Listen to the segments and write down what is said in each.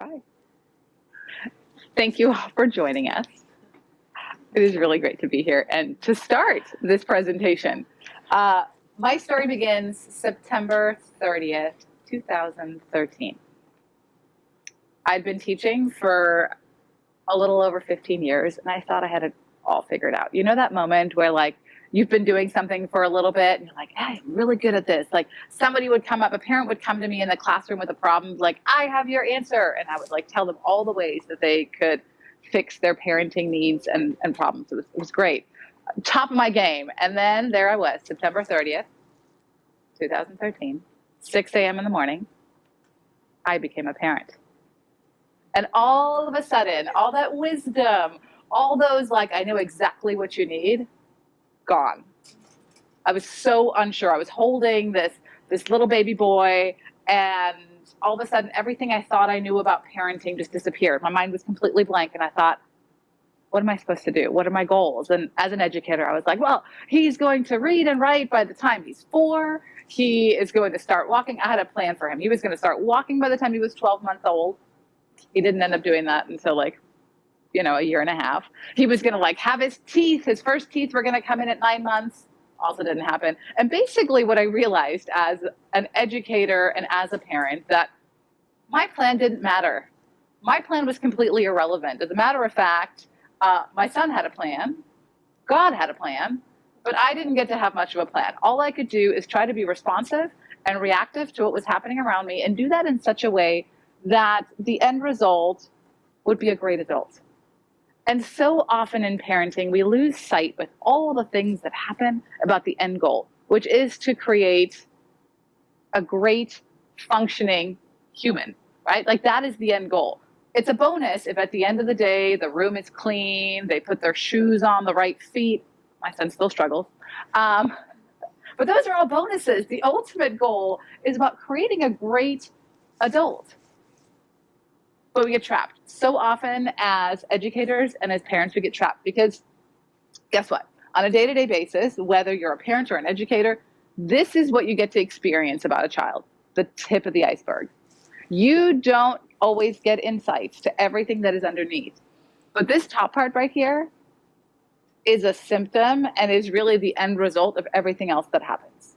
We'll try. Thank you all for joining us. It is really great to be here and to start this presentation. My story begins September 30th, 2013. I'd been teaching for a little over 15 years, and I thought I had it all figured out. You know that moment where, like, you've been doing something for a little bit, and you're like, hey, I'm really good at this. Like, somebody would come up, a parent would come to me in the classroom with a problem, like, I have your answer. And I would, like, tell them all the ways that they could fix their parenting needs and problems. It was great. Top of my game. And then there I was, September 30th, 2013, 6 a.m. in the morning, I became a parent. And all of a sudden, all that wisdom, all those, like, I know exactly what you need, gone. I was so unsure. I was holding this little baby boy, and all of a sudden, everything I thought I knew about parenting just disappeared. My mind was completely blank, and I thought, what am I supposed to do? What are my goals? And as an educator, I was like, well, he's going to read and write by the time he's 4. He is going to start walking. I had a plan for him. He was going to start walking by the time he was 12 months old. He didn't end up doing that until, like, a year and a half. He was going to, like, have his first teeth were going to come in at 9 months. Also didn't happen. And basically what I realized as an educator and as a parent, that my plan didn't matter. My plan was completely irrelevant. As a matter of fact, my son had a plan. God had a plan. But I didn't get to have much of a plan. All I could do is try to be responsive and reactive to what was happening around me, and do that in such a way that the end result would be a great adult. And so often in parenting, we lose sight with all the things that happen about the end goal, which is to create a great functioning human, right? Like, that is the end goal. It's a bonus if at the end of the day, the room is clean, they put their shoes on the right feet. My son still struggles. But those are all bonuses. The ultimate goal is about creating a great adult. But we get trapped. So often as educators and as parents, we get trapped because guess what? On a day-to-day basis, whether you're a parent or an educator, this is what you get to experience about a child, the tip of the iceberg. You don't always get insights to everything that is underneath. But this top part right here is a symptom and is really the end result of everything else that happens.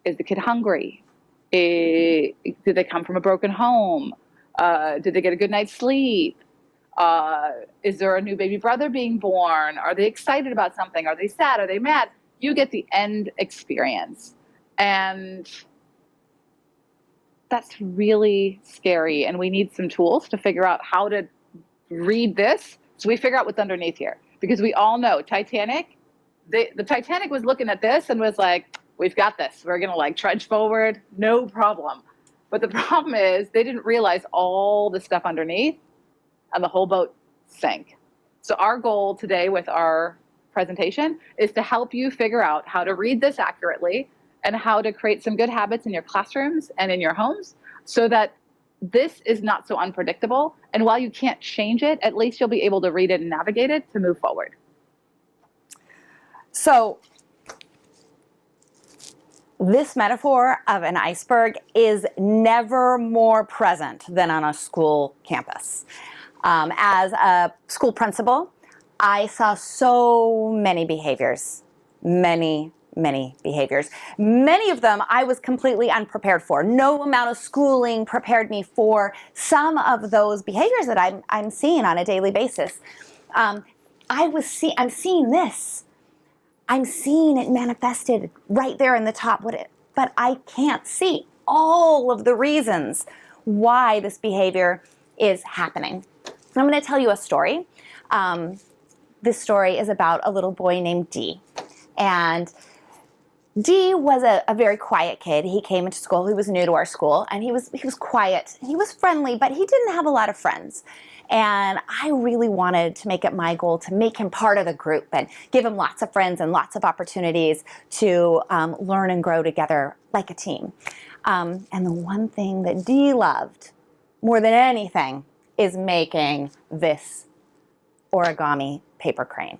Is the kid hungry? Did they come from a broken home? Did they get a good night's sleep? Is there a new baby brother being born? Are they excited about something? Are they sad? Are they mad? You get the end experience. And that's really scary. And we need some tools to figure out how to read this, so we figure out what's underneath here. Because we all know Titanic, the Titanic was looking at this and was like, we've got this. We're going to, like, trudge forward, no problem. But the problem is they didn't realize all the stuff underneath, and the whole boat sank. So our goal today with our presentation is to help you figure out how to read this accurately and how to create some good habits in your classrooms and in your homes so that this is not so unpredictable. And while you can't change it, at least you'll be able to read it and navigate it to move forward. So this metaphor of an iceberg is never more present than on a school campus. As a school principal, I saw so many behaviors, many behaviors. Many of them I was completely unprepared for. No amount of schooling prepared me for some of those behaviors that I'm seeing on a daily basis. I'm seeing this. I'm seeing it manifested right there in the top, but I can't see all of the reasons why this behavior is happening. I'm going to tell you a story. This story is about a little boy named D. And D was a very quiet kid. He came into school, he was new to our school, and he was quiet. He was friendly, but he didn't have a lot of friends. And I really wanted to make it my goal to make him part of the group and give him lots of friends and lots of opportunities to learn and grow together like a team. And the one thing that D loved more than anything is making this origami paper crane.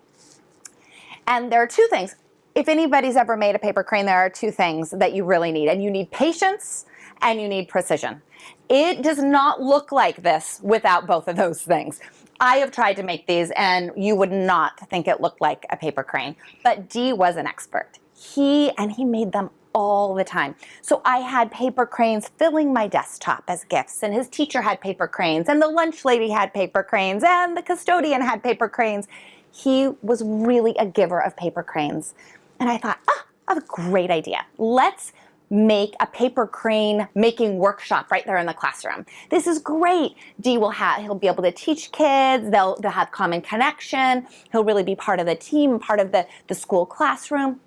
And there are two things. if anybody's ever made a paper crane, there are two things that you really need, and you need patience and you need precision. It does not look like this without both of those things. I have tried to make these and you would not think it looked like a paper crane, but Dee was an expert. He made them all the time. So I had paper cranes filling my desktop as gifts, and his teacher had paper cranes, and the lunch lady had paper cranes, and the custodian had paper cranes. He was really a giver of paper cranes. And I thought, I have a great idea. Let's make a paper crane making workshop right there in the classroom. This is great. He'll be able to teach kids. They'll have common connection. He'll really be part of the team, part of the school classroom.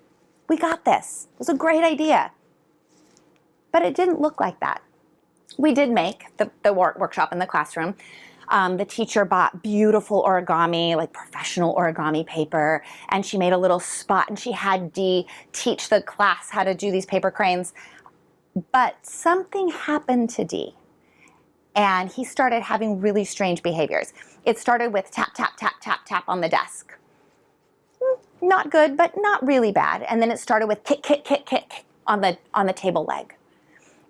We got this. It was a great idea. But it didn't look like that. We did make the workshop in the classroom. The teacher bought beautiful origami, like professional origami paper, and she made a little spot, and she had Dee teach the class how to do these paper cranes. But something happened to Dee, and he started having really strange behaviors. It started with tap, tap, tap, tap, tap on the desk. Not good, but not really bad. And then it started with kick, kick, kick, kick on the table leg.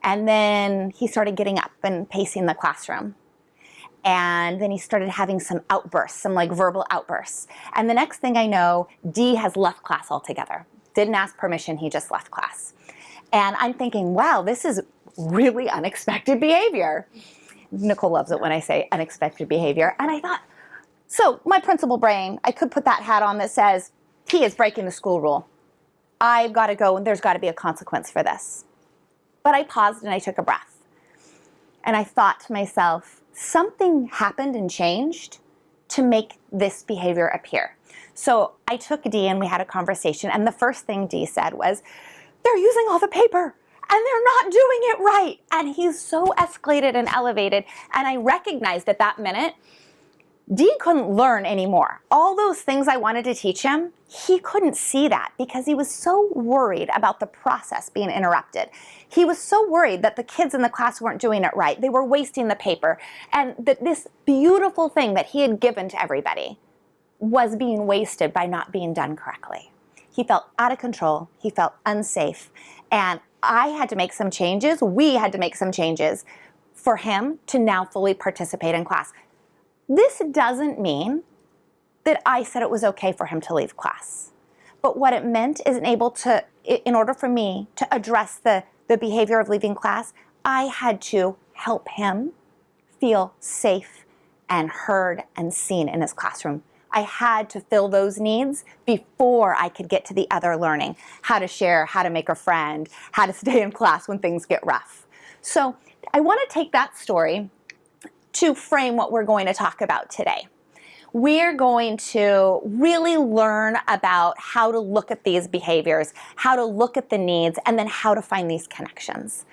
And then he started getting up and pacing the classroom. And then he started having some outbursts, some like verbal outbursts. And the next thing I know, Dee has left class altogether. Didn't ask permission, he just left class. And I'm thinking, wow, this is really unexpected behavior. Nicole loves it when I say unexpected behavior. And I thought, so my principal brain, I could put that hat on that says, he is breaking the school rule. I've got to go, and there's got to be a consequence for this. But I paused and I took a breath. And I thought to myself, something happened and changed to make this behavior appear. So I took Dee and we had a conversation, and the first thing Dee said was, they're using all the paper and they're not doing it right. And he's so escalated and elevated. And I recognized at that minute, Dee couldn't learn anymore. All those things I wanted to teach him, he couldn't see that because he was so worried about the process being interrupted. He was so worried that the kids in the class weren't doing it right. They were wasting the paper. And that this beautiful thing that he had given to everybody was being wasted by not being done correctly. He felt out of control. He felt unsafe. And I had to make some changes. We had to make some changes for him to now fully participate in class. This doesn't mean that I said it was okay for him to leave class. But what it meant is in order for me to address the behavior of leaving class, I had to help him feel safe and heard and seen in his classroom. I had to fill those needs before I could get to the other learning, how to share, how to make a friend, how to stay in class when things get rough. So I want to take that story to frame what we're going to talk about today. We're going to really learn about how to look at these behaviors, how to look at the needs, and then how to find these connections.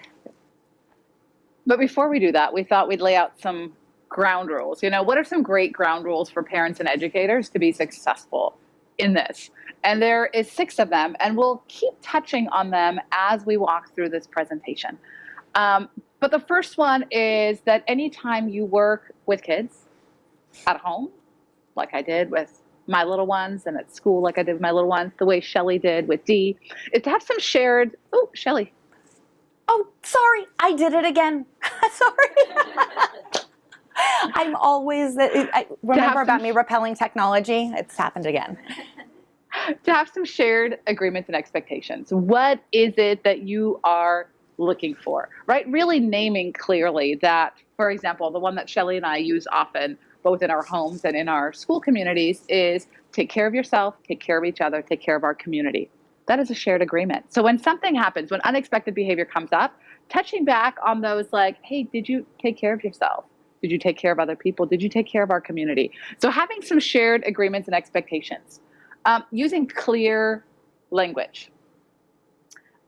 But before we do that, we thought we'd lay out some ground rules. What are some great ground rules for parents and educators to be successful in this? And there is 6 of them, and we'll keep touching on them as we walk through this presentation. But the first one is that anytime you work with kids at home, like I did with my little ones, and at school, like I did with my little ones, the way Shelli did with Dee, is to have some shared, Shelli. Oh, sorry, I did it again. Sorry. I'm always, remember about me repelling technology? It's happened again. To have some shared agreements and expectations. What is it that you are looking for, right? Really naming clearly that, for example, the one that Shelli and I use often, both in our homes and in our school communities, is take care of yourself, take care of each other, take care of our community. That is a shared agreement. So when something happens, when unexpected behavior comes up, touching back on those like, hey, did you take care of yourself? Did you take care of other people? Did you take care of our community? So having some shared agreements and expectations, using clear language.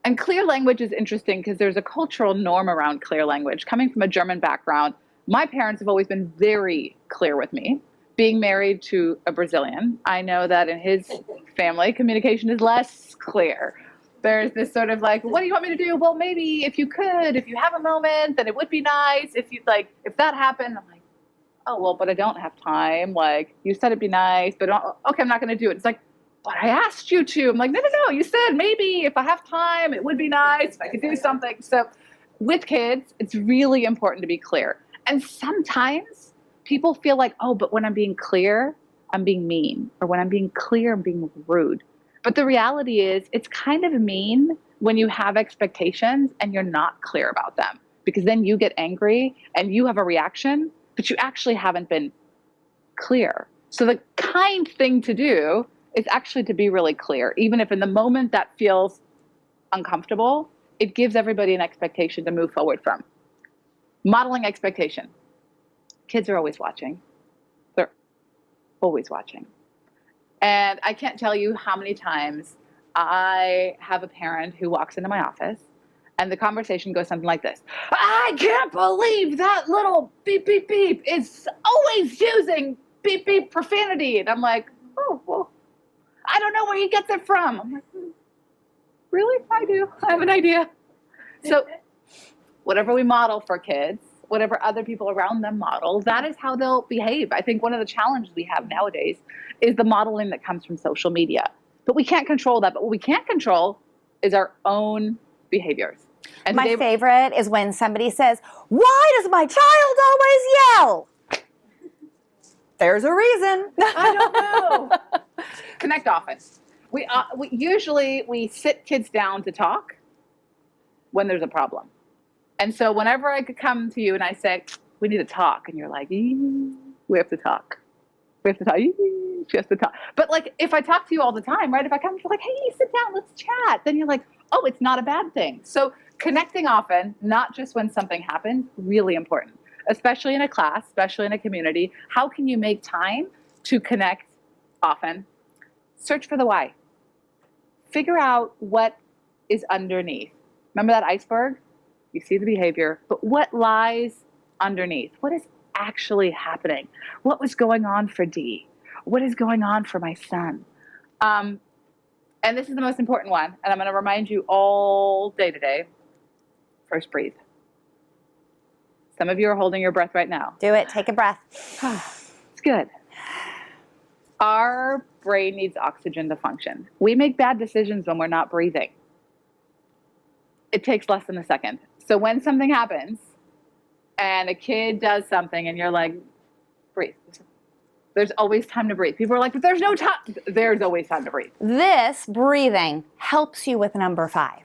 And clear language is interesting because there's a cultural norm around clear language. Coming from a German background, my parents have always been very clear with me. Being married to a Brazilian, I know that in his family, communication is less clear. There's this sort of like, what do you want me to do? Well, maybe if you have a moment, then it would be nice. If that happened, I'm like, oh, well, but I don't have time. Like, you said it'd be nice, but okay, I'm not going to do it. It's like, but I asked you to. I'm like, no, no, no. You said maybe if I have time, it would be nice if I could do something. So with kids, it's really important to be clear. And sometimes people feel like, oh, but when I'm being clear, I'm being mean. Or when I'm being clear, I'm being rude. But the reality is it's kind of mean when you have expectations and you're not clear about them. Because then you get angry and you have a reaction, but you actually haven't been clear. So the kind thing to do is actually to be really clear, even if in the moment that feels uncomfortable, it gives everybody an expectation to move forward from. Modeling expectation. Kids are always watching. They're always watching. And I can't tell you how many times I have a parent who walks into my office and the conversation goes something like this. I can't believe that little beep, beep, beep is always using beep, beep profanity. And I'm like, oh, well, I don't know where he gets it from. I'm like, really? I do. I have an idea. So whatever we model for kids, whatever other people around them model, that is how they'll behave. I think one of the challenges we have nowadays is the modeling that comes from social media. But we can't control that. But what we can't control is our own behaviors. And my favorite is when somebody says, why does my child always yell? There's a reason. I don't know. Connect often. We usually sit kids down to talk when there's a problem. And so whenever I could come to you and I say, we need to talk, and you're like, we have to talk. We have to talk. She has to talk. But like, if I talk to you all the time, right? If I come to you like, hey, sit down, let's chat. Then you're like, oh, it's not a bad thing. So connecting often, not just when something happens, really important, especially in a class, especially in a community. How can you make time to connect often? Search for the why. Figure out what is underneath. Remember that iceberg? You see the behavior, but what lies underneath? What is actually happening? What was going on for Dee? What is going on for my son? And this is the most important one, and I'm going to remind you all day today. First, breathe. Some of you are holding your breath right now. Do it. Take a breath. It's good. Our brain needs oxygen to function. We make bad decisions when we're not breathing. It takes less than a second. So when something happens and a kid does something and you're like, breathe. There's always time to breathe. People are like, but there's no time. There's always time to breathe. This breathing helps you with number 5,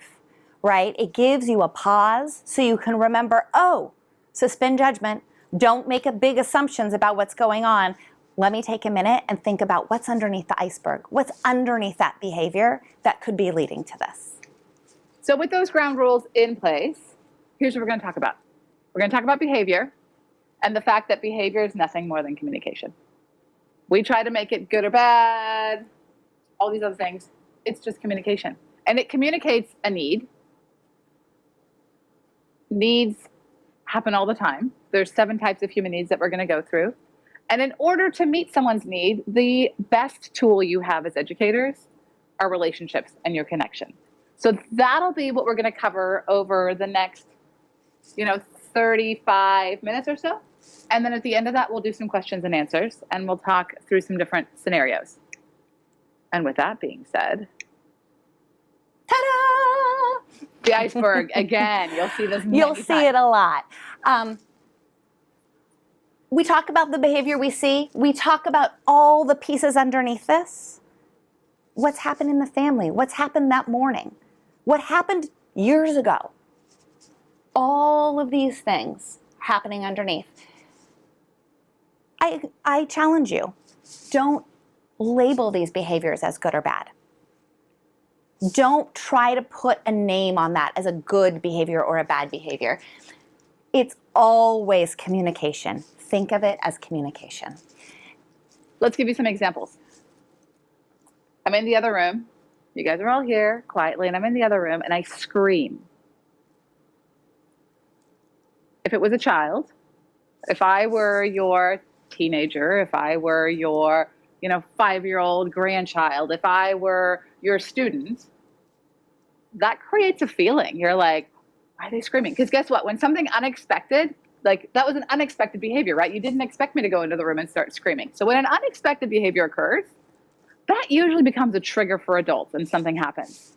right? It gives you a pause so you can remember, oh, suspend judgment. Don't make a big assumptions about what's going on. Let me take a minute and think about what's underneath the iceberg. What's underneath that behavior that could be leading to this? So with those ground rules in place, here's what we're going to talk about. We're going to talk about behavior and the fact that behavior is nothing more than communication. We try to make it good or bad, all these other things. It's just communication. And it communicates a need. Needs happen all the time. There's 7 types of human needs that we're going to go through. And in order to meet someone's need, the best tool you have as educators are relationships and your connection. So that'll be what we're going to cover over the next, 35 minutes or so. And then at the end of that, we'll do some questions and answers, and we'll talk through some different scenarios. And with that being said, ta-da! The iceberg, again, you'll see this many You'll times. see it a lot. We talk about the behavior we see. We talk about all the pieces underneath this. What's happened in the family? What's happened that morning? What happened years ago? All of these things happening underneath. I challenge you, don't label these behaviors as good or bad. Don't try to put a name on that as a good behavior or a bad behavior. It's always communication. Think of it as communication. Let's give you some examples. I'm in the other room. You guys are all here quietly, and I'm in the other room, and I scream. If it was a child, if I were your teenager, if I were your 5-year-old grandchild, if I were your student, that creates a feeling. You're like, why are they screaming? Because guess what? When something unexpected, like that was an unexpected behavior, right? You didn't expect me to go into the room and start screaming. So when an unexpected behavior occurs, that usually becomes a trigger for adults and something happens.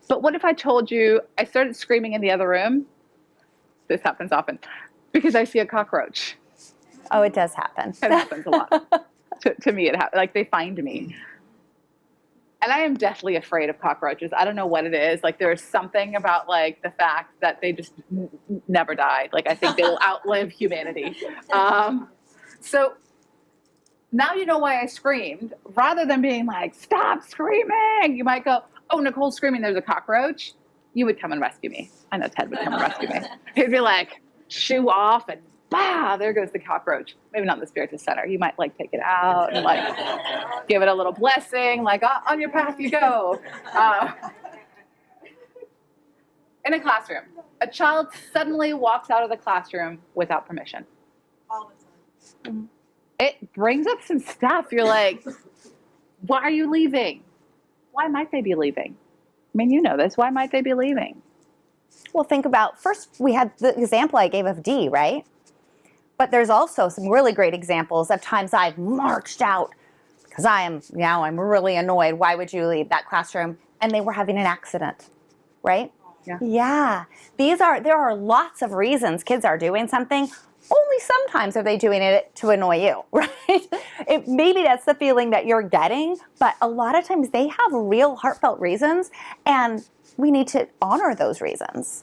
But what if I told you I started screaming in the other room? This happens often because I see a cockroach. Oh, it does happen. It happens a lot. To me, it happens. Like they find me. And I am deathly afraid of cockroaches. I don't know what it is. Like there's something about like the fact that they just never die. Like I think they will outlive humanity. So now you know why I screamed. Rather than being like, stop screaming, you might go, oh, Nicole's screaming, there's a cockroach. You would come and rescue me. I know Ted would come and rescue me. He'd be like, shoo off and bah, there goes the cockroach. Maybe not in the Spiritist Center. You might like take it out and like give it a little blessing, like on your path you go. In a classroom, a child suddenly walks out of the classroom without permission. All the time. It brings up some stuff. You're like, why are you leaving? Why might they be leaving? I mean, you know this. Why might they be leaving? Well, think about, first we had the example I gave of D, right? But there's also some really great examples of times I've marched out because I'm really annoyed. Why would you leave that classroom? And they were having an accident, right? Yeah. There are lots of reasons kids are doing something. Only sometimes are they doing it to annoy you, right? Maybe that's the feeling that you're getting, but a lot of times they have real heartfelt reasons, and we need to honor those reasons.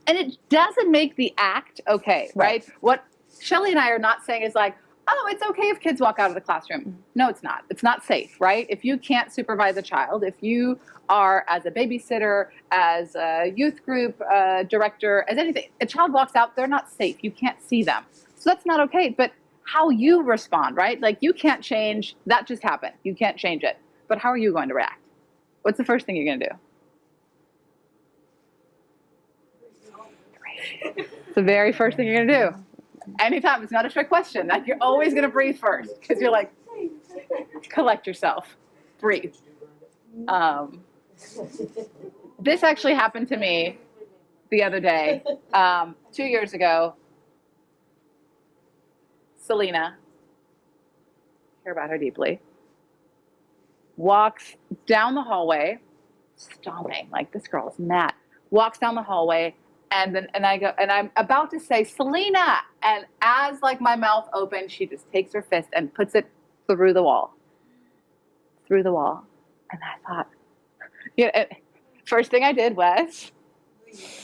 And it doesn't make the act okay, right? What Shelli and I are not saying is like, oh, it's okay if kids walk out of the classroom. No, it's not. It's not safe, right? If you can't supervise a child, if you are as a babysitter, as a youth group director, as anything, a child walks out, they're not safe. You can't see them. So that's not okay. But how you respond, right? Like you can't change, that just happened. You can't change it. But how are you going to react? What's the first thing you're going to do? It's the very first thing you're going to do. Anytime, it's not a trick question. Like you're always going to breathe first because you're like, collect yourself, breathe. This actually happened to me the other day, 2 years ago. Selena, care about her deeply, walks down the hallway, stomping like this girl is mad. Walks down the hallway. And I'm about to say, Selena, and as like my mouth opens, she just takes her fist and puts it through the wall. And I thought, first thing I did was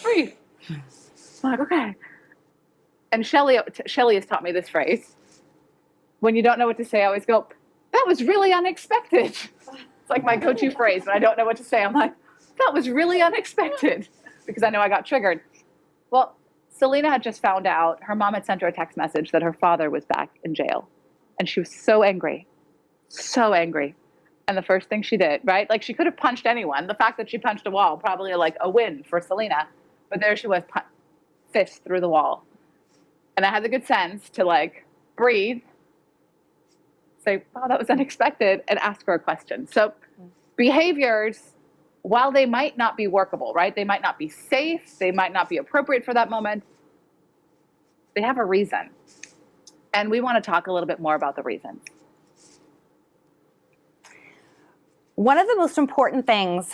breathe. I'm like, okay. And Shelli has taught me this phrase. When you don't know what to say, I always go, that was really unexpected. It's like my go-to phrase when I don't know what to say. I'm like, that was really unexpected, because I know I got triggered. Well, Selena had just found out, her mom had sent her a text message that her father was back in jail. And she was so angry. And the first thing she did, right? Like she could have punched anyone. The fact that she punched a wall, probably like a win for Selena. But there she was, fist through the wall. And I had the good sense to like breathe, say, wow, that was unexpected, and ask her a question. So behaviors, while they might not be workable, right? They might not be safe. They might not be appropriate for that moment. They have a reason. And we want to talk a little bit more about the reasons. One of the most important things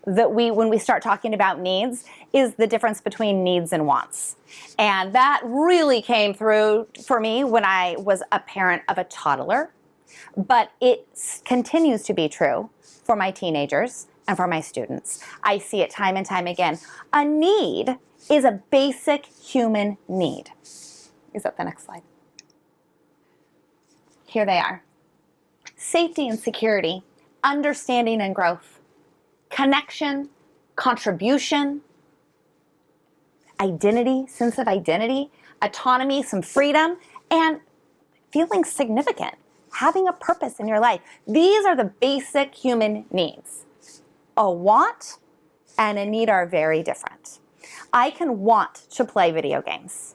that when we start talking about needs is the difference between needs and wants. And that really came through for me when I was a parent of a toddler, but it continues to be true for my teenagers and for my students. I see it time and time again. A need is a basic human need. Is that the next slide? Here they are. Safety and security, understanding and growth, connection, contribution, identity, sense of identity, autonomy, some freedom, and feeling significant, having a purpose in your life. These are the basic human needs. A want and a need are very different. I can want to play video games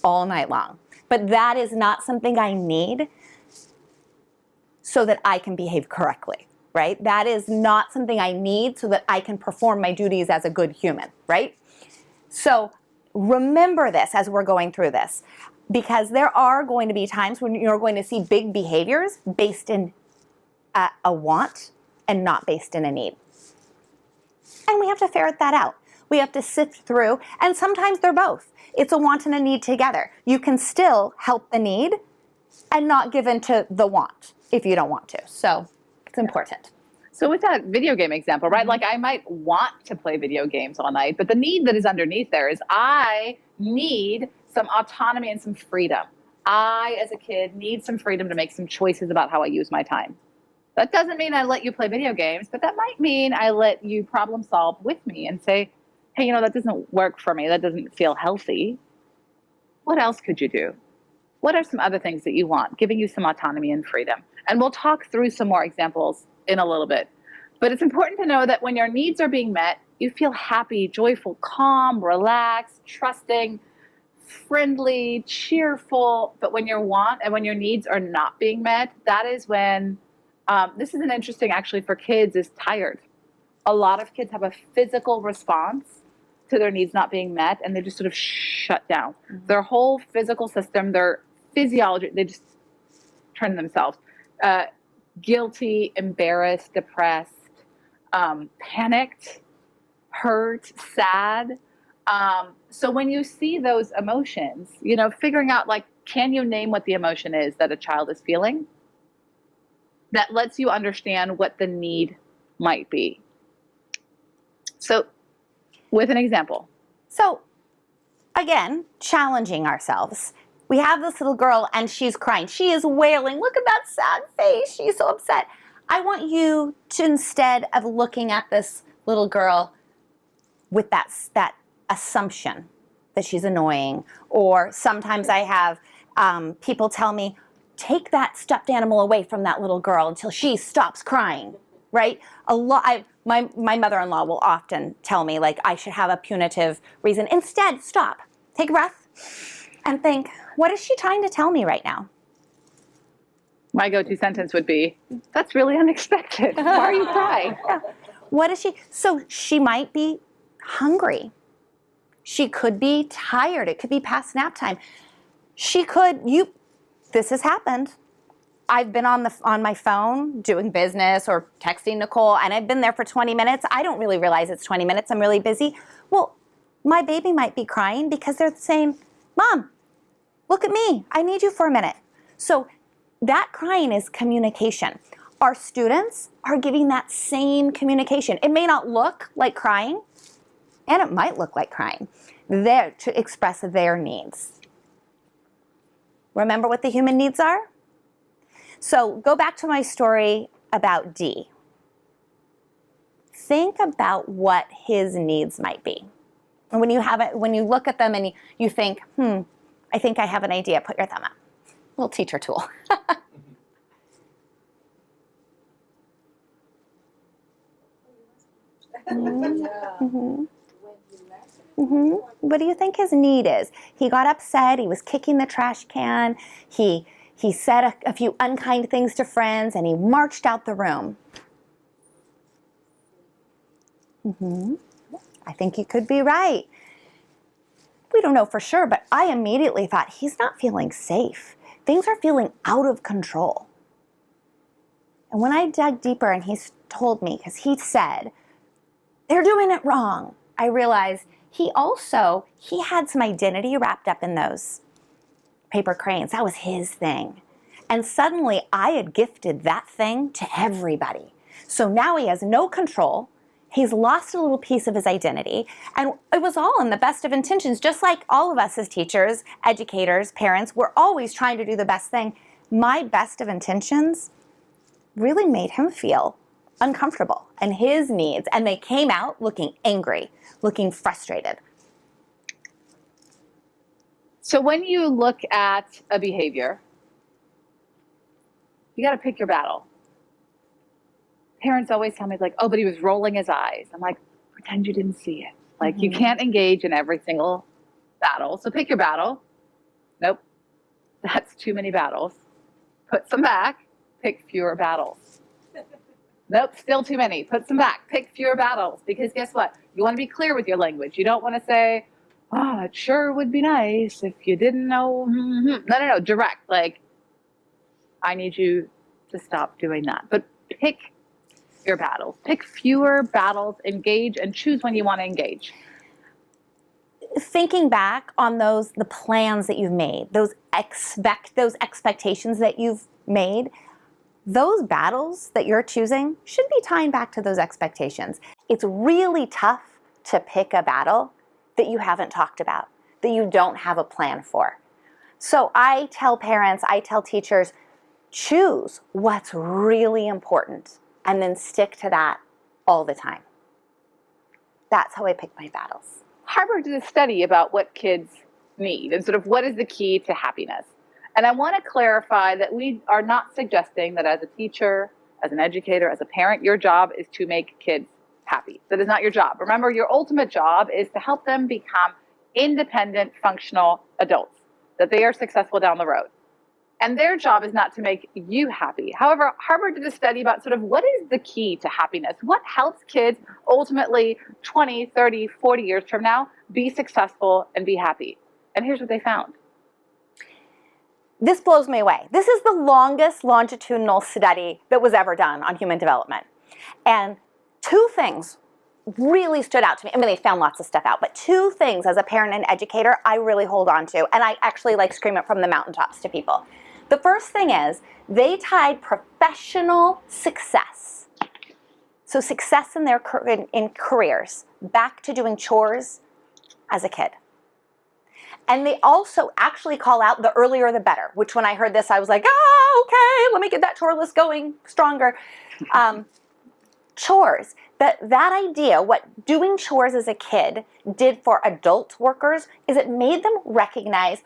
all night long, but that is not something I need so that I can behave correctly, right? That is not something I need so that I can perform my duties as a good human, right? So remember this as we're going through this, because there are going to be times when you're going to see big behaviors based in a want and not based in a need. And we have to ferret that out. We have to sift through, and sometimes they're both. It's a want and a need together. You can still help the need and not give in to the want if you don't want to. So it's important. So with that video game example, right? Like I might want to play video games all night, but the need that is underneath there is I need some autonomy and some freedom. I, as a kid, need some freedom to make some choices about how I use my time. That doesn't mean I let you play video games, but that might mean I let you problem solve with me and say, hey, that doesn't work for me. That doesn't feel healthy. What else could you do? What are some other things that you want? Giving you some autonomy and freedom. And we'll talk through some more examples in a little bit. But it's important to know that when your needs are being met, you feel happy, joyful, calm, relaxed, trusting, friendly, cheerful. But when your want and when your needs are not being met, that is when, this is an interesting actually for kids, is tired. A lot of kids have a physical response to their needs not being met, and they just sort of shut down. Mm-hmm. Their whole physical system, their physiology, they just turn themselves. Guilty, embarrassed, depressed, panicked, hurt, sad. So when you see those emotions, figuring out can you name what the emotion is that a child is feeling? That lets you understand what the need might be. So with an example. So again, challenging ourselves. We have this little girl and she's crying. She is wailing. Look at that sad face. She's so upset. I want you to, instead of looking at this little girl with that assumption that she's annoying, or sometimes I have people tell me, take that stuffed animal away from that little girl until she stops crying, right? My mother-in-law will often tell me I should have a punitive reason. Instead, stop, take a breath, and think, what is she trying to tell me right now? My go-to sentence would be, that's really unexpected. Why are you crying? Yeah. What is she? So she might be hungry. She could be tired. It could be past nap time. This has happened. I've been on my phone doing business or texting Nicole, and I've been there for 20 minutes. I don't really realize it's 20 minutes. I'm really busy. Well, my baby might be crying because they're saying, Mom, look at me. I need you for a minute. So that crying is communication. Our students are giving that same communication. It may not look like crying, and it might look like crying. They're to express their needs. Remember what the human needs are? So go back to my story about D. Think about what his needs might be. And when you look at them and you think, I think I have an idea, put your thumb up. Little teacher tool. Mm-hmm. Mm-hmm. What do you think his need is? He got upset. He was kicking the trash can. He said a few unkind things to friends, and he marched out the room. Mm-hmm. I think you could be right. We don't know for sure, but I immediately thought he's not feeling safe. Things are feeling out of control. And when I dug deeper and he told me, because he said, they're doing it wrong, I realized he had some identity wrapped up in those paper cranes. That was his thing. And suddenly I had gifted that thing to everybody. So now he has no control. He's lost a little piece of his identity. And it was all in the best of intentions, just like all of us as teachers, educators, parents, we're always trying to do the best thing. My best of intentions really made him feel uncomfortable and his needs. And they came out looking angry, looking frustrated. So when you look at a behavior, you got to pick your battle. Parents always tell me oh, but he was rolling his eyes. I'm like, pretend you didn't see it. You can't engage in every single battle. So pick your battle. Nope. That's too many battles. Put some back. Pick fewer battles. Nope, still too many. Put some back. Pick fewer battles. Because guess what? You want to be clear with your language. You don't want to say, oh, it sure would be nice if you didn't know. No. Direct. I need you to stop doing that. But pick your battles, pick fewer battles, engage, and choose when you want to engage? Thinking back on the plans that you've made, those expectations that you've made, those battles that you're choosing should be tying back to those expectations. It's really tough to pick a battle that you haven't talked about, that you don't have a plan for. So I tell parents, I tell teachers, choose what's really important and then stick to that all the time. That's how I pick my battles. Harvard did a study about what kids need and sort of what is the key to happiness. And I want to clarify that we are not suggesting that as a teacher, as an educator, as a parent, your job is to make kids happy. That is not your job. Remember, your ultimate job is to help them become independent, functional adults, that they are successful down the road. And their job is not to make you happy. However, Harvard did a study about sort of what is the key to happiness? What helps kids ultimately 20, 30, 40 years from now be successful and be happy? And here's what they found. This blows me away. This is the longest longitudinal study that was ever done on human development. And two things really stood out to me. I mean, they found lots of stuff out, but two things as a parent and educator I really hold on to, and I actually like scream it from the mountaintops to people. The first thing is they tied professional success, so success in their in careers, back to doing chores as a kid. And they also actually call out the earlier the better, which when I heard this, I was like, okay, let me get that chore list going stronger. Chores, that idea, what doing chores as a kid did for adult workers is it made them recognize,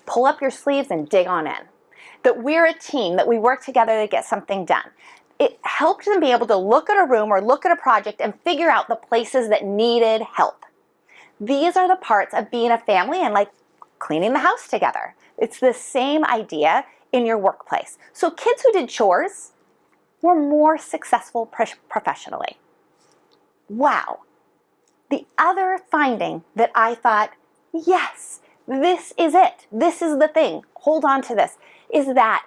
pull up your sleeves and dig on in. That we're a team, that we work together to get something done. It helped them be able to look at a room or look at a project and figure out the places that needed help. These are the parts of being a family and like cleaning the house together. It's the same idea in your workplace. So kids who did chores were more successful professionally. Wow. The other finding that I thought, yes, this is it. This is the thing. Hold on to this. Is that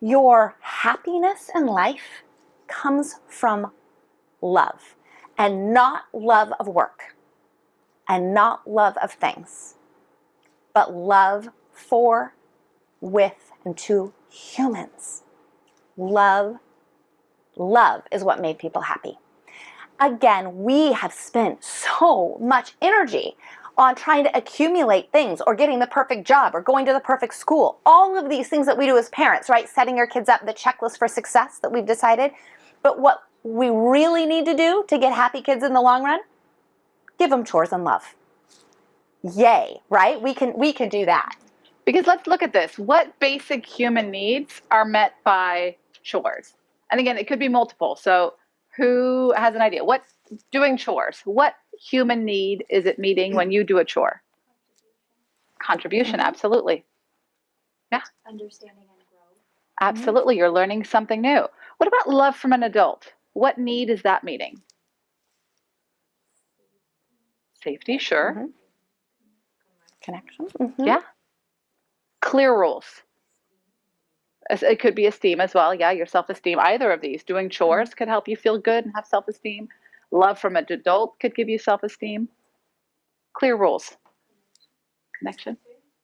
your happiness in life comes from love and not love of work and not love of things, but love for, with, and to humans. Love is what made people happy. Again, we have spent so much energy on trying to accumulate things or getting the perfect job or going to the perfect school. All of these things that we do as parents, right? Setting your kids up the checklist for success that we've decided. But what we really need to do to get happy kids in the long run, give them chores and love. Yay, right? We can do that. Because let's look at this. What basic human needs are met by chores? And again, it could be multiple. So who has an idea? What doing chores? What human need is it meeting when you do a chore? Contribution, absolutely. Yeah. Understanding and growth. Absolutely. You're learning something new. What about love from an adult? What need is that meeting? Safety, sure. Connection. Yeah. Clear rules. It could be esteem as well. Yeah, your self-esteem. Either of these. Doing chores could help you feel good and have self-esteem. Love from an adult could give you self-esteem. Clear rules. Connection.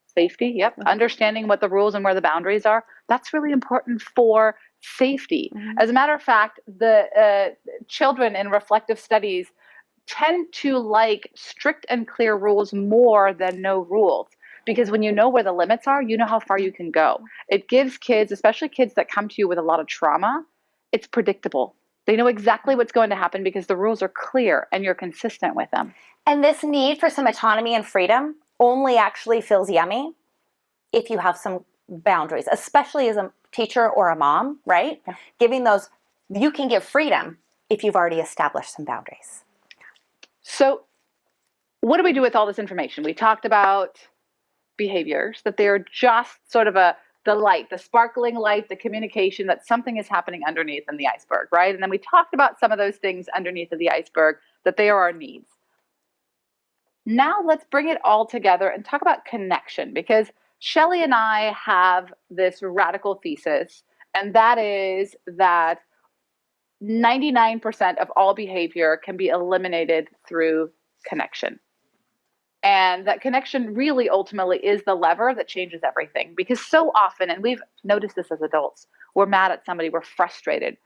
Safety. Yep. Understanding what the rules and where the boundaries are. That's really important for safety. As a matter of fact, the children in reflective studies tend to like strict and clear rules more than no rules. Because when you know where the limits are, you know how far you can go. It gives kids, especially kids that come to you with a lot of trauma, it's predictable. They know exactly what's going to happen because the rules are clear and you're consistent with them. And this need for some autonomy and freedom only actually feels yummy if you have some boundaries, especially as a teacher or a mom, right? Yeah. Giving those, you can give freedom if you've already established some boundaries. So what do we do with all this information? We talked about behaviors, that they're just sort of the light, the sparkling light, the communication that something is happening underneath in the iceberg, right? And then we talked about some of those things underneath of the iceberg, that they are our needs. Now let's bring it all together and talk about connection, because Shelli and I have this radical thesis, and that is that 99% of all behavior can be eliminated through connection. And that connection really ultimately is the lever that changes everything. Because so often, and we've noticed this as adults, we're mad at somebody, we're frustrated.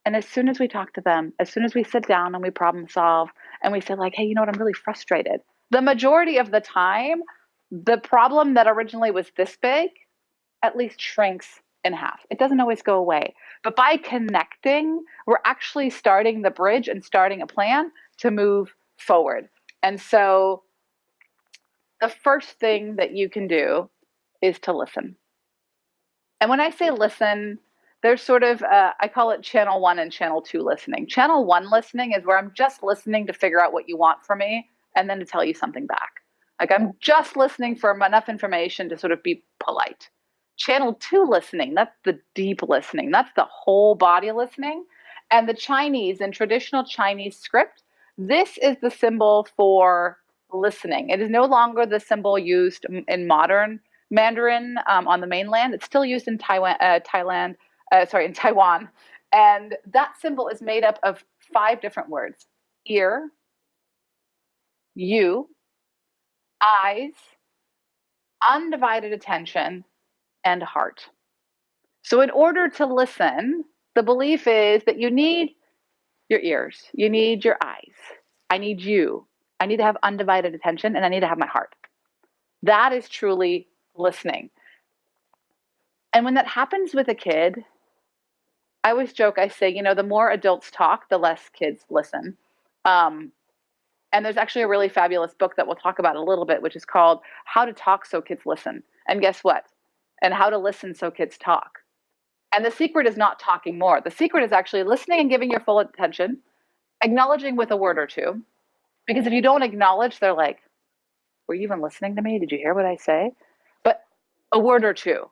And as soon as we talk to them, as soon as we sit down and we problem solve and we say like, hey, you know what, I'm really frustrated. The majority of the time, the problem that originally was this big at least shrinks in half. It doesn't always go away. But by connecting, we're actually starting the bridge and starting a plan to move forward. And so the first thing that you can do is to listen. And when I say listen, there's sort of, I call it channel 1 and channel 2 listening. Channel 1 listening is where I'm just listening to figure out what you want from me and then to tell you something back. Like I'm just listening for enough information to sort of be polite. Channel 2 listening, that's the deep listening. That's the whole body listening. And the Chinese, in traditional Chinese script, this is the symbol for listening. It is no longer the symbol used in modern Mandarin on the mainland. It's still used in Taiwan. And that symbol is made up of 5 different words: ear, you, eyes, undivided attention, and heart. So in order to listen, the belief is that you need your ears, you need your eyes, I need you, I need to have undivided attention, and I need to have my heart. That is truly listening. And when that happens with a kid, I always joke, I say, the more adults talk, the less kids listen. And there's actually a really fabulous book that we'll talk about a little bit, which is called How to Talk So Kids Listen. And guess what? And how to listen so kids talk. And the secret is not talking more. The secret is actually listening and giving your full attention, acknowledging with a word or two. Because if you don't acknowledge, they're like, were you even listening to me? Did you hear what I say? But a word or two.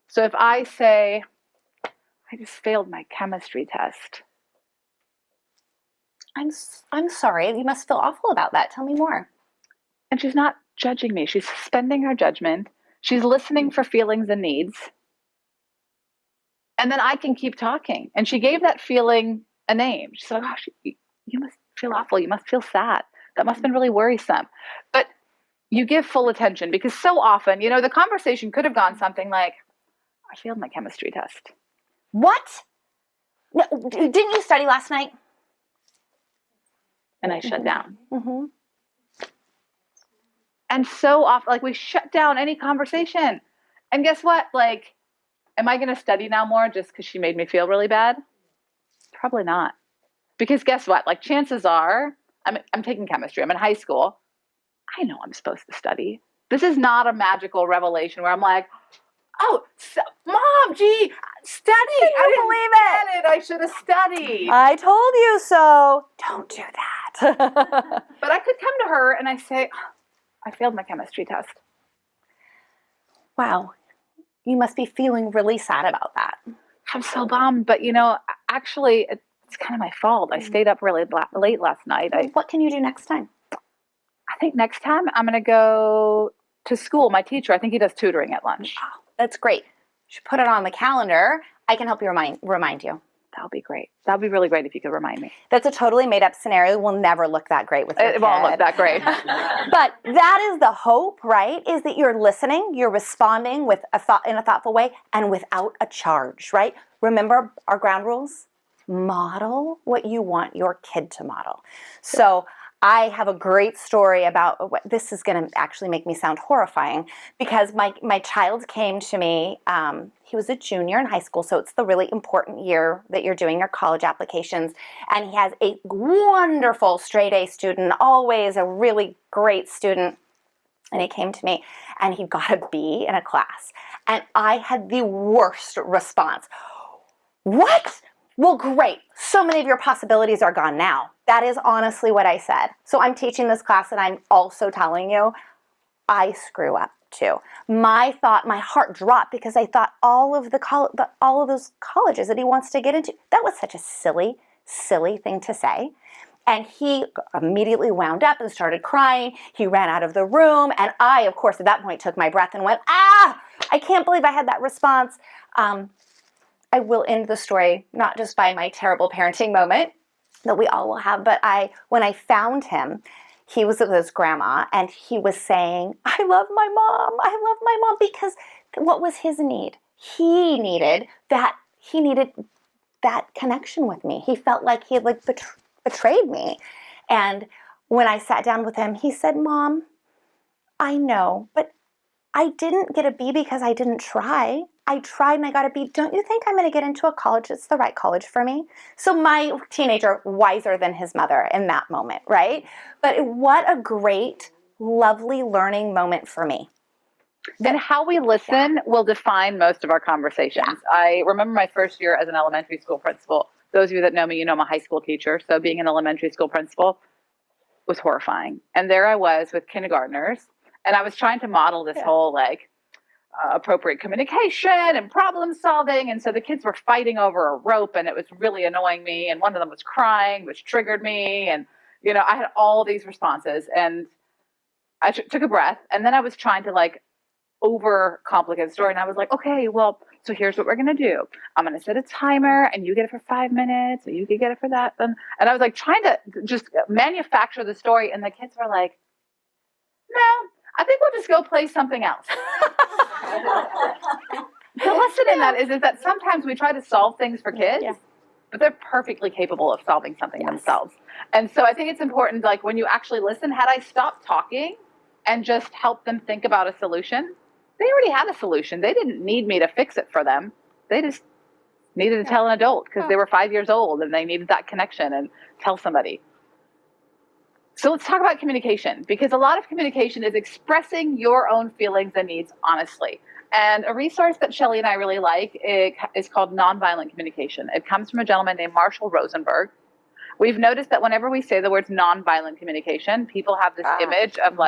So if I say, I just failed my chemistry test. I'm sorry. You must feel awful about that. Tell me more. And she's not judging me. She's suspending her judgment. She's listening for feelings and needs. And then I can keep talking. And she gave that feeling a name. She said, gosh, you must feel awful. You must feel sad. That must have been really worrisome. But you give full attention because so often, the conversation could have gone something like, I failed my chemistry test. What? No, didn't you study last night? And I shut down. Mm-hmm. And so often, we shut down any conversation. And guess what? Am I going to study now more just because she made me feel really bad? Probably not. Because guess what? chances are, I'm taking chemistry. I'm in high school. I know I'm supposed to study. This is not a magical revelation where I'm like, oh, Mom, gee, study. I didn't believe it. I should have studied. I told you so. Don't do that. But I could come to her and I say, I failed my chemistry test. Wow. You must be feeling really sad about that. I'm so bummed. But, actually, it's kind of my fault. I stayed up really late last night. What can you do next time? I think next time I'm going to go to school. My teacher, I think he does tutoring at lunch. Oh, that's great. You should put it on the calendar. I can help you remind you. That would be great. That would be really great if you could remind me. That's a totally made up scenario. It will never look that great with your kid. It won't look that great. But that is the hope, right? Is that you're listening, you're responding with in a thoughtful way and without a charge, right? Remember our ground rules? Model what you want your kid to model. So I have a great story about what this is going to actually make me sound horrifying because my child came to me. He was a junior in high school, so it's the really important year that you're doing your college applications. And he has a wonderful straight A student, always a really great student. And he came to me and he got a B in a class. And I had the worst response. What? Well, great. So many of your possibilities are gone now. That is honestly what I said. So I'm teaching this class and I'm also telling you, I screw up too. My heart dropped because I thought all of those colleges that he wants to get into, that was such a silly, silly thing to say. And he immediately wound up and started crying. He ran out of the room. And I, of course, at that point took my breath and went, I can't believe I had that response. I I will end the story, not just by my terrible parenting moment that we all will have, but when I found him, he was with his grandma, and he was saying, I love my mom, because what was his need? He needed that connection with me. He felt like he had betrayed me. And when I sat down with him, he said, Mom, I know, but I didn't get a B because I didn't try. I tried and I got a B. Don't you think I'm going to get into a college that's the right college for me? So my teenager, wiser than his mother in that moment, right? But what a great, lovely learning moment for me. And how we listen will define most of our conversations. Yeah. I remember my first year as an elementary school principal. Those of you that know me, you know I'm a high school teacher. So being an elementary school principal was horrifying. And there I was with kindergartners. And I was trying to model this whole appropriate communication and problem solving. And so the kids were fighting over a rope, and it was really annoying me. And one of them was crying, which triggered me. And, I had all these responses, and I took a breath. And then I was trying to overcomplicate the story. And I was like, okay, well, so here's what we're going to do. I'm going to set a timer, and you get it for 5 minutes, and you can get it for that. And I was trying to just manufacture the story. And the kids were like, no, I think we'll just go play something else. The lesson in that is that sometimes we try to solve things for kids, but they're perfectly capable of solving something themselves. And so I think it's important, when you actually listen, had I stopped talking and just helped them think about a solution, they already had a solution. They didn't need me to fix it for them. They just needed to tell an adult because they were 5 years old and they needed that connection and tell somebody. So let's talk about communication, because a lot of communication is expressing your own feelings and needs honestly. And a resource that Shelli and I really like is called Nonviolent Communication. It comes from a gentleman named Marshall Rosenberg. We've noticed that whenever we say the words nonviolent communication, people have this image of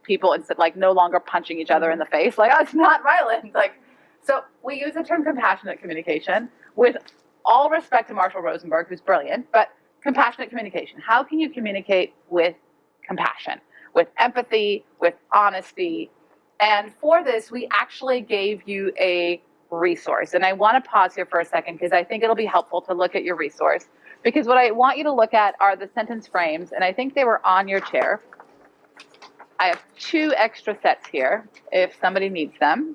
people instead no longer punching each other in the face, oh, it's not violent. So we use the term compassionate communication with all respect to Marshall Rosenberg, who's brilliant, but compassionate communication. How can you communicate with compassion, with empathy, with honesty? And for this, we actually gave you a resource. And I want to pause here for a second because I think it'll be helpful to look at your resource. Because what I want you to look at are the sentence frames, and I think they were on your chair. I have 2 extra sets here if somebody needs them.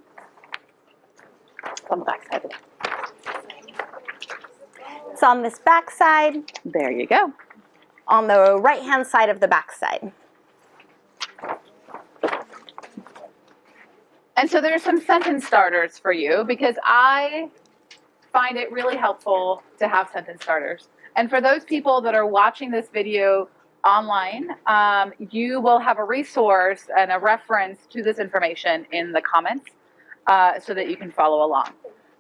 It's on the back side of it. It's on this back side. There you go. On the right-hand side of the back side. And so there's some sentence starters for you because I find it really helpful to have sentence starters. And for those people that are watching this video online, you will have a resource and a reference to this information in the comments so that you can follow along.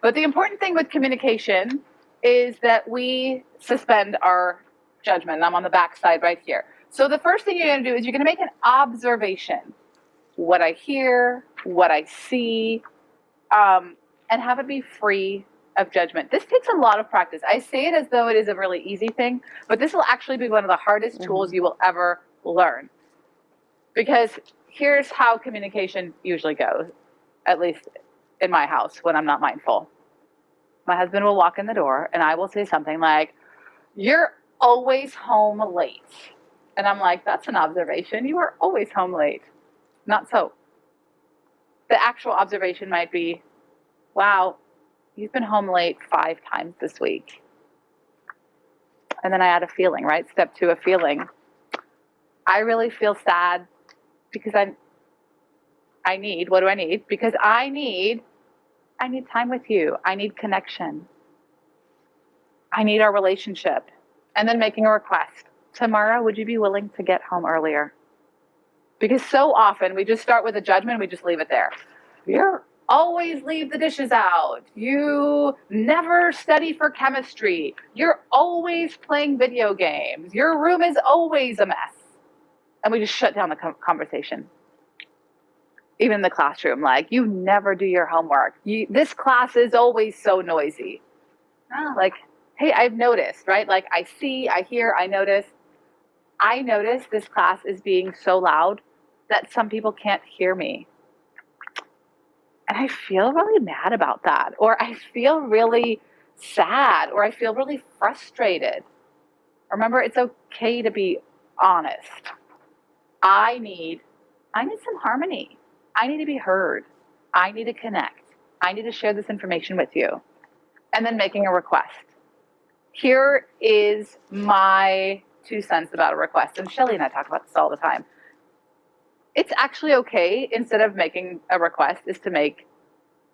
But the important thing with communication is that we suspend our judgment. I'm on the back side right here. So the first thing you're going to do is you're going to make an observation. What I hear, what I see, and have it be free of judgment. This takes a lot of practice. I say it as though it is a really easy thing, but this will actually be one of the hardest tools you will ever learn. Because here's how communication usually goes, at least in my house when I'm not mindful. My husband will walk in the door and I will say something like, "You're always home late." And I'm like, "That's an observation. You are always home late." Not so. The actual observation might be, "Wow, you've been home late 5 times this week." And then I add a feeling, right? Step 2, a feeling. I really feel sad because I need, what do I need? Because I need time with you. I need connection. I need our relationship. And then making a request. Tomorrow, would you be willing to get home earlier? Because so often we just start with a judgment, we just leave it there. You always leave the dishes out. You never study for chemistry. You're always playing video games. Your room is always a mess. And we just shut down the conversation. Even in the classroom, you never do your homework. This class is always so noisy. Hey, I've noticed, right? I see, I hear, I notice. I notice this class is being so loud that some people can't hear me. And I feel really mad about that. Or I feel really sad, or I feel really frustrated. Remember, it's okay to be honest. I need some harmony. I need to be heard. I need to connect. I need to share this information with you. And then making a request. Here is my 2 cents about a request. And Shelli and I talk about this all the time. It's actually okay, instead of making a request, is to make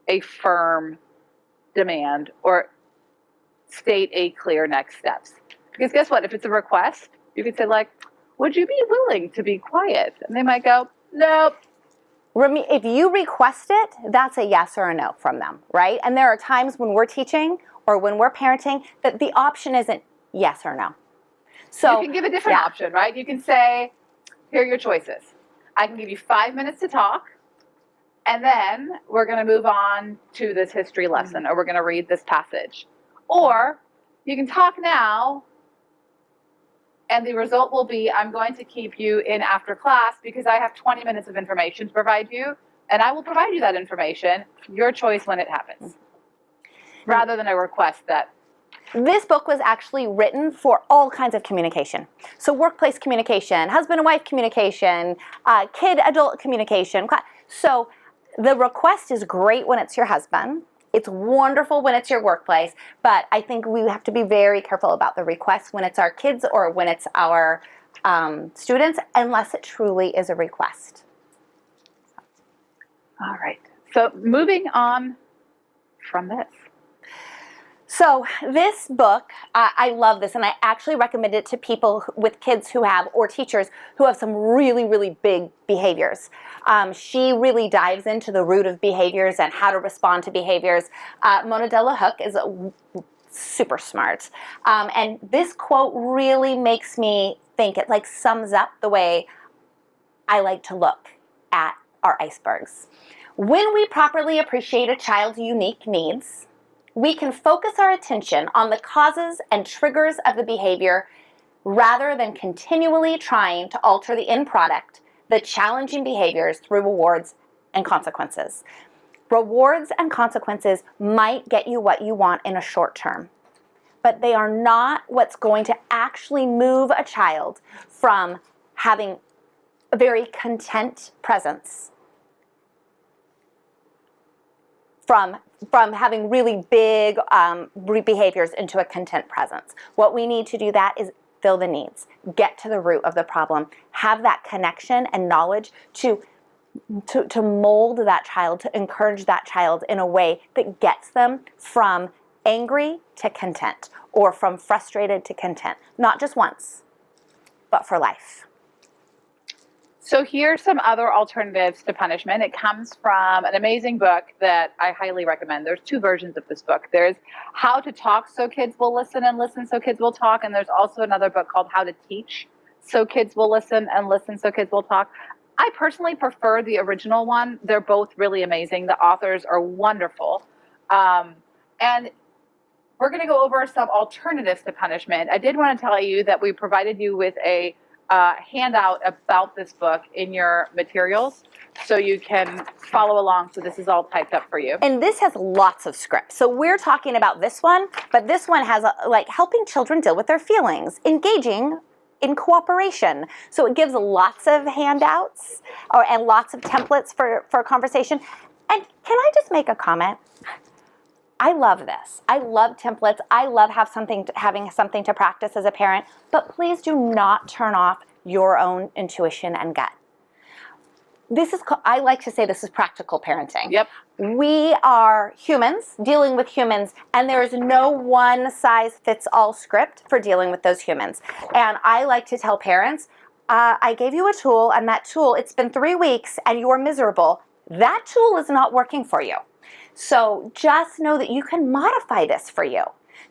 a firm demand or state a clear next steps. Because guess what? If it's a request, you could say, like, would you be willing to be quiet? And they might go, nope. If you request it, that's a yes or a no from them, right? And there are times when we're teaching or when we're parenting that the option isn't yes or no. So you can give a different option, right? You can say, here are your choices. I can give you 5 minutes to talk, and then we're going to move on to this history lesson, or we're going to read this passage. Or you can talk now, and the result will be, I'm going to keep you in after class because I have 20 minutes of information to provide you, and I will provide you that information, your choice when it happens, rather than a request that. This book was actually written for all kinds of communication. So workplace communication, husband and wife communication, kid-adult communication. So the request is great when it's your husband. It's wonderful when it's your workplace, but I think we have to be very careful about the request when it's our kids or when it's our students, unless it truly is a request. All right. So moving on from this. So this book, I love this, and I actually recommend it to people with kids who have, or teachers who have some really, really big behaviors. She really dives into the root of behaviors and how to respond to behaviors. Mona Delahooke is super smart. And this quote really makes me think. It like sums up the way I like to look at our icebergs. When we properly appreciate a child's unique needs, we can focus our attention on the causes and triggers of the behavior rather than continually trying to alter the end product, the challenging behaviors, through rewards and consequences. Rewards and consequences might get you what you want in a short term, but they are not what's going to actually move a child from having a very content presence, from having really big behaviors into a content presence. What we need to do that is fill the needs, get to the root of the problem, have that connection and knowledge to mold that child, to encourage that child in a way that gets them from angry to content, or from frustrated to content, not just once, but for life. So here's some other alternatives to punishment. It comes from an amazing book that I highly recommend. There's 2 versions of this book. There's How to Talk So Kids Will Listen, and Listen So Kids Will Talk. And there's also another book called How to Teach So Kids Will Listen, and Listen So Kids Will Talk. I personally prefer the original one. They're both really amazing. The authors are wonderful. And we're going to go over some alternatives to punishment. I did want to tell you that we provided you with a handout about this book in your materials, so you can follow along. So this is all typed up for you. And this has lots of scripts. So we're talking about this one, but this one has like helping children deal with their feelings, engaging in cooperation. So it gives lots of handouts and lots of templates for conversation. And can I just make a comment? I love this. I love templates. I love having something to practice as a parent, but please do not turn off your own intuition and gut. I like to say this is practical parenting. Yep. We are humans dealing with humans, and there is no one size fits all script for dealing with those humans. And I like to tell parents, I gave you a tool, and that tool, it's been 3 weeks and you're miserable. That tool is not working for you. So just know that you can modify this for you.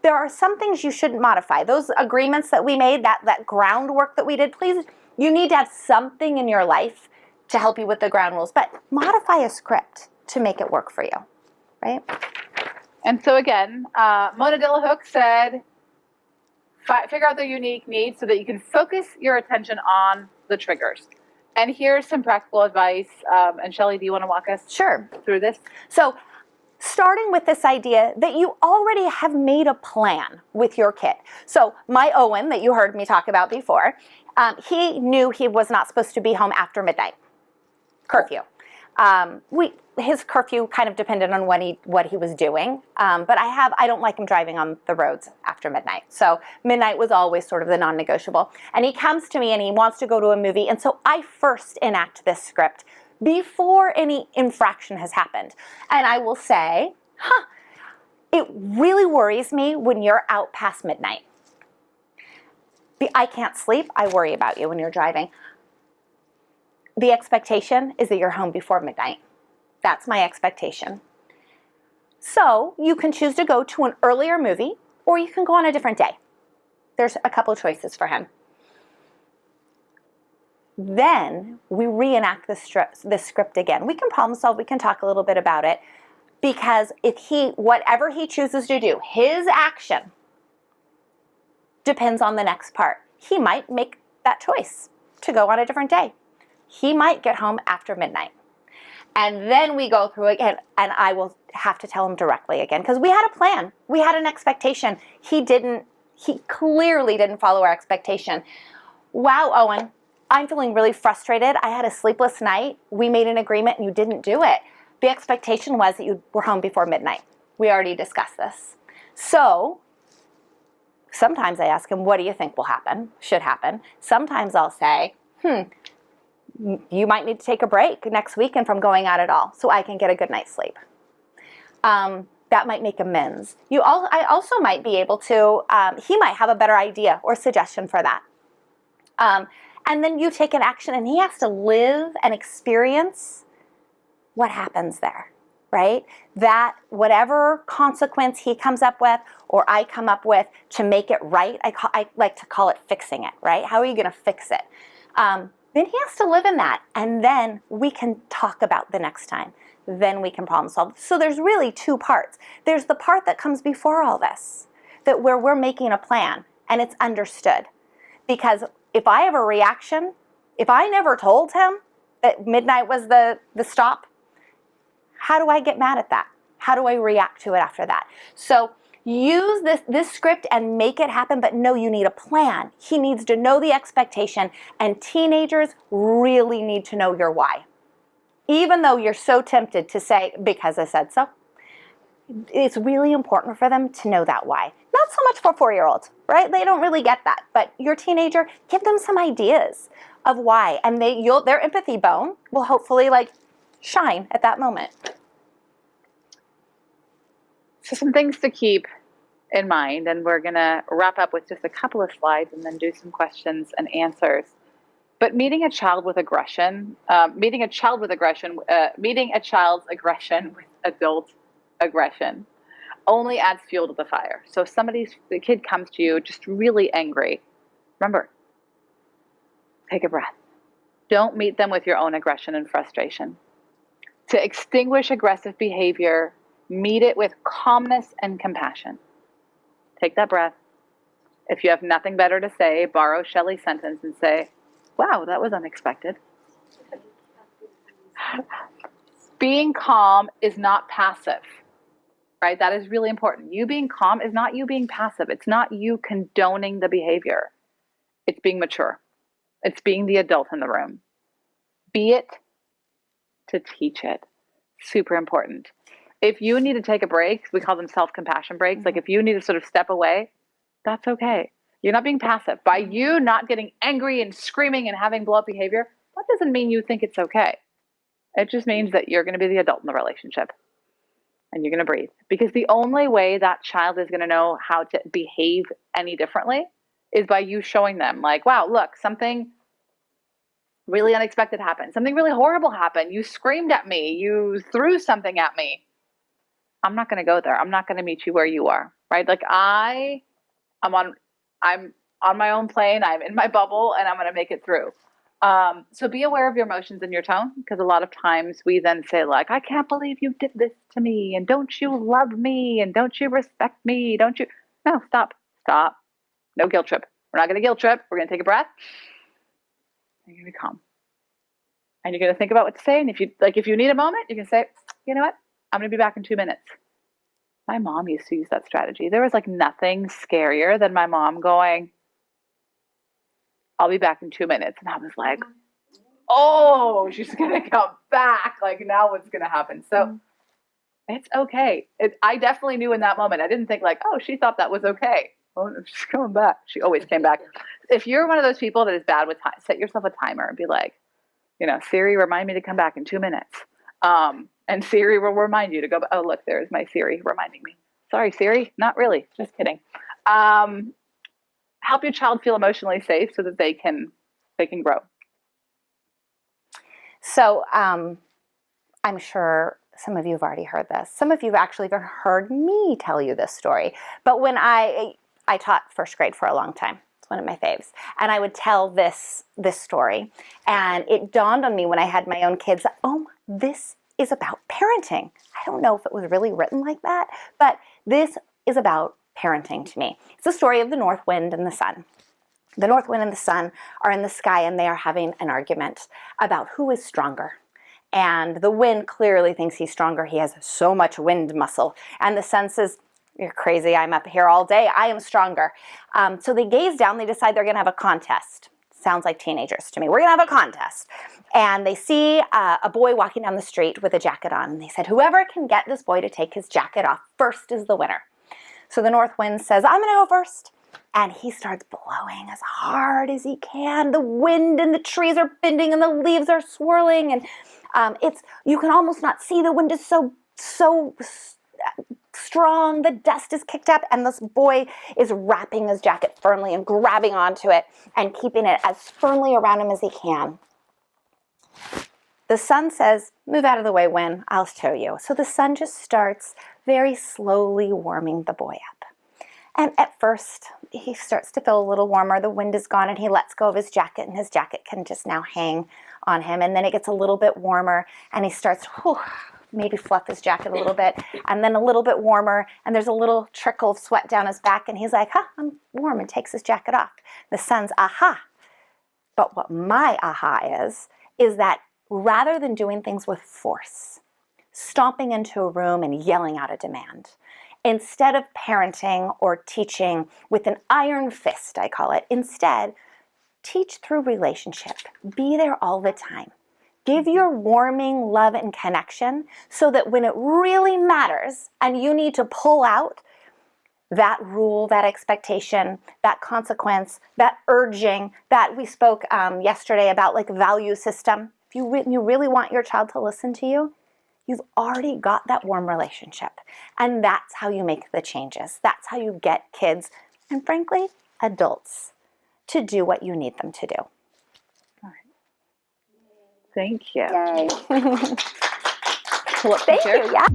There are some things you shouldn't modify. Those agreements that we made, that groundwork that we did, please, you need to have something in your life to help you with the ground rules, but modify a script to make it work for you, right? And so again, Mona Delahooke said, figure out their unique needs so that you can focus your attention on the triggers. And here's some practical advice. And Shelli, do you want to walk us Sure. through this? So starting with this idea that you already have made a plan with your kid. So my Owen that you heard me talk about before, he knew he was not supposed to be home after midnight. Curfew. His curfew kind of depended on what he was doing, but I don't like him driving on the roads after midnight. So midnight was always sort of the non-negotiable. And he comes to me and he wants to go to a movie, and so I first enact this script before any infraction has happened. And I will say, it really worries me when you're out past midnight. I can't sleep. I worry about you when you're driving. The expectation is that you're home before midnight. That's my expectation. So you can choose to go to an earlier movie, or you can go on a different day. There's a couple of choices for him. Then we reenact this script again. We can problem solve, we can talk a little bit about it, because whatever he chooses to do, his action depends on the next part. He might make that choice to go on a different day. He might get home after midnight. And then we go through again, and I will have to tell him directly again, because we had a plan. We had an expectation. He clearly didn't follow our expectation. Wow, Owen, I'm feeling really frustrated. I had a sleepless night. We made an agreement and you didn't do it. The expectation was that you were home before midnight. We already discussed this. So sometimes I ask him, what do you think should happen? Sometimes I'll say, you might need to take a break next weekend from going out at all so I can get a good night's sleep. That might make amends. I also might be able to, he might have a better idea or suggestion for that. And then you take an action and he has to live and experience what happens there, right? That whatever consequence he comes up with or I come up with to make it right, I like to call it fixing it, right? How are you going to fix it? Then he has to live in that, and then we can talk about the next time. Then we can problem solve. So there's really two parts. There's the part that comes before all this, where we're making a plan, and it's understood. Because if I have a reaction, if I never told him that midnight was the stop, how do I get mad at that? How do I react to it after that? So use this script and make it happen, but no, you need a plan. He needs to know the expectation, and teenagers really need to know your why. Even though you're so tempted to say, because I said so, it's really important for them to know that why. Not so much for 4-year-olds, right? They don't really get that. But your teenager, give them some ideas of why, and their empathy bone will hopefully shine at that moment. So some things to keep in mind, and we're going to wrap up with just a couple of slides and then do some questions and answers. But meeting a child with aggression, meeting a child's aggression with adult aggression only adds fuel to the fire. So if the kid comes to you just really angry, remember, take a breath. Don't meet them with your own aggression and frustration. To extinguish aggressive behavior, meet it with calmness and compassion. Take that breath. If you have nothing better to say, borrow Shelli's sentence and say, wow, that was unexpected. Being calm is not passive, right? That is really important. You being calm is not you being passive. It's not you condoning the behavior. It's being mature. It's being the adult in the room. Be it to teach it. Super important. If you need to take a break, we call them self-compassion breaks. Like if you need to sort of step away, that's okay. You're not being passive. By you not getting angry and screaming and having blow-up behavior, that doesn't mean you think it's okay. It just means that you're going to be the adult in the relationship and you're going to breathe. Because the only way that child is going to know how to behave any differently is by you showing them wow, look, something really unexpected happened. Something really horrible happened. You screamed at me. You threw something at me. I'm not going to go there. I'm not going to meet you where you are, right? I'm on my own plane. I'm in my bubble and I'm going to make it through. So be aware of your emotions and your tone, because a lot of times we then say I can't believe you did this to me. And don't you love me? And don't you respect me? Don't you? No, stop. No guilt trip. We're not going to guilt trip. We're going to take a breath. And you're going to be calm. And you're going to think about what to say. And if you need a moment, you can say, you know what? I'm going to be back in 2 minutes. My mom used to use that strategy. There was like nothing scarier than my mom going, I'll be back in 2 minutes. And I was like, oh, she's going to come back. Like, now what's going to happen? So it's okay. I definitely knew in that moment. I didn't think like, oh, she thought that was okay. Oh, she's coming back. She always came back. If you're one of those people that is bad with time, set yourself a timer and be like, Siri, remind me to come back in 2 minutes. And Siri will remind you to go. Oh, look, there's my Siri reminding me. Sorry, Siri. Not really. Just kidding. Help your child feel emotionally safe so that they can grow. So I'm sure some of you have already heard this. Some of you have actually even heard me tell you this story. But when I taught first grade for a long time. It's one of my faves. And I would tell this story. And it dawned on me when I had my own kids, oh, this is about parenting. I don't know if it was really written like that, but this is about parenting to me. It's the story of the north wind and the sun. The north wind and the sun are in the sky and they are having an argument about who is stronger. And the wind clearly thinks he's stronger. He has so much wind muscle. And the sun says, you're crazy. I'm up here all day. I am stronger. So they gaze down. They decide they're going to have a contest. Sounds like teenagers to me. We're going to have a contest. And they see a boy walking down the street with a jacket on. And they said, whoever can get this boy to take his jacket off first is the winner. So the north wind says, I'm going to go first. And he starts blowing as hard as he can. The wind and the trees are bending and the leaves are swirling. And you can almost not see. The wind is so strong. The dust is kicked up. And this boy is wrapping his jacket firmly and grabbing onto it and keeping it as firmly around him as he can. The sun says, move out of the way, wind. I'll show you. So the sun just starts very slowly warming the boy up. And at first, he starts to feel a little warmer. The wind is gone and he lets go of his jacket and his jacket can just now hang on him. And then it gets a little bit warmer and he starts, maybe fluff his jacket a little bit and then a little bit warmer. And there's a little trickle of sweat down his back and he's like, I'm warm, and takes his jacket off. The sun's aha. But what my aha is that rather than doing things with force, stomping into a room and yelling out a demand, instead of parenting or teaching with an iron fist, I call it, instead, teach through relationship. Be there all the time. Give your warming love and connection so that when it really matters and you need to pull out that rule, that expectation, that consequence, that urging that we spoke yesterday about, like value system. If you really want your child to listen to you, you've already got that warm relationship. And that's how you make the changes. That's how you get kids, and frankly, adults, to do what you need them to do. Thank you. Yay. Pull up some Thank chairs. you. Yeah.